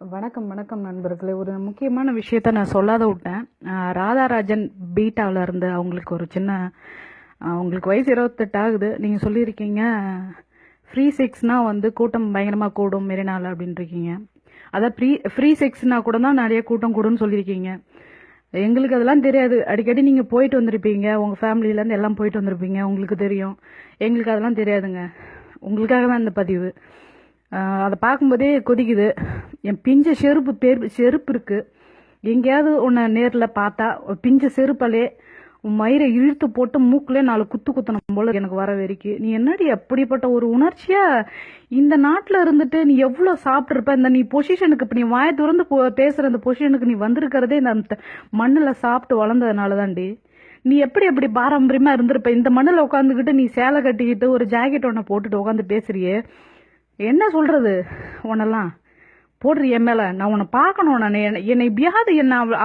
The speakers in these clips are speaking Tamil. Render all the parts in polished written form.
வணக்கம் வணக்கம் நண்பர்களே. ஒரு முக்கியமான விஷயத்த நான் சொல்லாத விட்டேன். ராதாராஜன் பீட்டாவில் இருந்து அவங்களுக்கு ஒரு சின்ன அவங்களுக்கு வயசு 28 ஆகுது. நீங்கள் சொல்லியிருக்கீங்க ஃப்ரீ செக்ஸ்னா கூட்டம் பயங்கரமாக கூடும் மெரினால அப்படின்ட்டுருக்கீங்க. அதான் ஃப்ரீ செக்ஸ்னா கூட தான் நிறைய கூட்டம் கூடும்னு சொல்லியிருக்கீங்க. எங்களுக்கு அதெல்லாம் தெரியாது. அடிக்கடி நீங்கள் போயிட்டு வந்திருப்பீங்க, உங்கள் ஃபேமிலியிலேருந்து எல்லாம் போயிட்டு வந்திருப்பீங்க, உங்களுக்கு தெரியும். எங்களுக்கு அதெல்லாம் தெரியாதுங்க. உங்களுக்காக தான் இந்த பதிவு. அதை பார்க்கும்போதே கொதிக்குது. என் பிஞ்ச செருப்பு இருக்கு. எங்கேயாவது உன்னை நேரில் பார்த்தா பிஞ்ச செருப்பாலே உன் மயிரை இழுத்து போட்டு மூக்குலே 4 குத்து குத்தணும் போல எனக்கு வர வரைக்கும். நீ என்னடி அப்படிப்பட்ட ஒரு உணர்ச்சியா இந்த நாட்டில் இருந்துட்டு நீ எவ்வளோ சாப்பிட்ருப்ப. இந்த நீ பொசிஷனுக்கு இப்போ நீ வாயை திறந்து பேசுகிற இந்த பொசிஷனுக்கு நீ வந்திருக்கிறதே இந்த மண்ணில் சாப்பிட்டு வளர்ந்ததுனால தாண்டி. நீ எப்படி பாரம்பரியமாக இருந்திருப்ப. இந்த மண்ணில் உட்காந்துக்கிட்டு நீ சேலை கட்டிக்கிட்டு ஒரு ஜாக்கெட் ஒன்றை போட்டுட்டு உட்காந்து பேசுறியே, என்ன சொல்றது? உன்னெல்லாம் போடுற என் மேல நான் உன்னை பார்க்கணும். நான் என்னை எப்படியாவது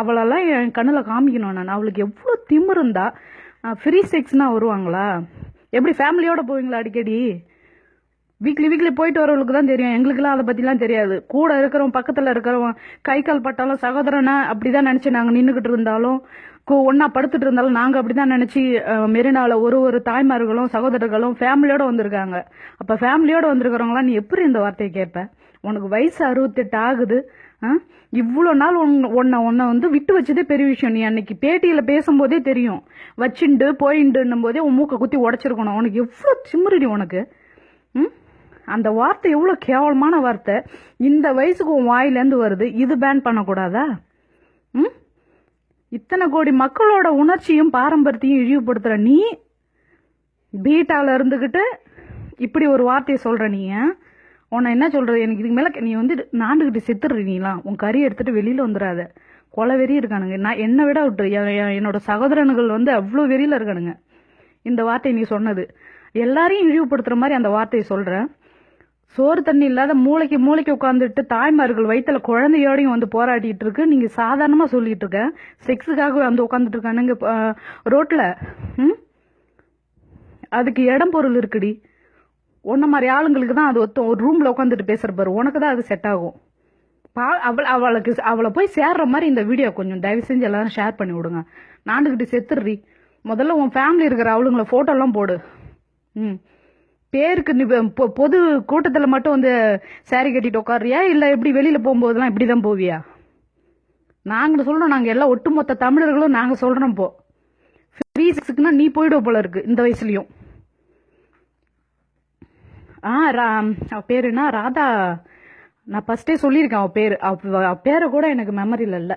அவளெல்லாம் என் கண்ணில் காமிக்கணும். நான் அவளுக்கு எவ்வளோ திமிரு இருந்தா ஃப்ரீ செக்ஸ்னா வருவாங்களா? எப்படி ஃபேமிலியோட போவீங்களா? அடிக்கடி வீக்லி போயிட்டு வரவங்களுக்கு தான் தெரியும். எங்களுக்குலாம் அதை பற்றிலாம் தெரியாது. கூட இருக்கிறவன் பக்கத்தில் இருக்கிறவன் கை கால் பட்டாலும் சகோதரனா அப்படிதான் நினச்சி நாங்கள் நின்றுக்கிட்டு இருந்தாலும் ஒன்னா படுத்துட்டு இருந்தாலும் நாங்கள் அப்படிதான் நினச்சி மெரினால ஒரு தாய்மார்களும் சகோதரர்களும் ஃபேமிலியோட வந்திருக்காங்க. அப்போ ஃபேமிலியோட வந்திருக்கிறவங்களாம் நீ எப்படி இந்த வார்த்தையை கேட்ப? உனக்கு வயசு 68 ஆகுது. இவ்வளோ நாள் உன்னை விட்டு வச்சதே பெரிய விஷயம். நீ அன்னைக்கு பேட்டியில் பேசும்போதே தெரியும். வச்சுண்டு போயிண்டுன்னும் போதே உன் மூக்கை குத்தி உடச்சிருக்கணும். உனக்கு எவ்வளோ சிம்முறி உனக்கு. அந்த வார்த்தை எவ்வளோ கேவலமான வார்த்தை. இந்த வயசுக்கு உன் வாயிலேருந்து வருது. இது பேன் பண்ணக்கூடாதா? இத்தனை கோடி மக்களோட உணர்ச்சியும் பாரம்பரியத்தையும் இழிவுபடுத்துற நீ பீட்டாவில் இருந்துக்கிட்டு இப்படி ஒரு வார்த்தையை சொல்ற. நீ உன்னை என்ன சொல்றது? எனக்கு இதுக்கு மேலே நீ நாண்டுகிட்டு செத்துடுற. நீலாம் உன் கறி எடுத்துட்டு வெளியில வந்துடாத. கொலை வெறி இருக்கானுங்க. நான் என்னை விட விட்டு என்னோட சகோதரன்கள் அவ்வளோ வெறியில இருக்கானுங்க. இந்த வார்த்தை நீ சொன்னது எல்லாரையும் இழிவுபடுத்துற மாதிரி அந்த வார்த்தையை சொல்ற. சோறு தண்ணி இல்லாத மூளைக்கு உட்காந்துட்டு தாய்மார்கள் வயிற்றுல குழந்தையோடையும் போராடிட்டு இருக்கு. நீங்க சாதாரணமா சொல்லிட்டு இருக்க செக்ஸுக்காக உட்காந்துட்டு இருக்கானுங்க ரோட்ல. அதுக்கு இடம் பொருள் இருக்குடி. உன்ன மாதிரி ஆளுங்களுக்கு தான் அது ஒரு ரூம்ல உட்காந்துட்டு பேசுற பாரு, உனக்கு தான் அது செட் ஆகும். அவளை போய் சேர்ற மாதிரி இந்த வீடியோ கொஞ்சம் தயவு செஞ்சு எல்லாரும் ஷேர் பண்ணி விடுங்க. நாண்டுகிட்டு செத்துடுறி. முதல்ல உன் ஃபேமிலி இருக்கிற அவளுங்களை போட்டோ எல்லாம் போடு. பேருக்கு நீ பொது கூட்டத்தில் மட்டும் சாரி கட்டிட்டு உட்காரியா, இல்லை எப்படி வெளியில போகும்போதெல்லாம் இப்படிதான் போவியா? நாங்கள் சொல்றோம். நாங்கள் எல்லாம் ஒட்டுமொத்த தமிழர்களும் நாங்கள் சொல்றோம். போ ஃப்ரீ செக்ஸ்க்குன்னா நீ போயிடுவ போல இருக்கு இந்த வயசுலயும். அவ பேரு என்ன? ராதா. நான் ஃபர்ஸ்டே சொல்லியிருக்கேன் அவ பேரு. அவ பேரை கூட எனக்கு மெமரியில் இல்லை.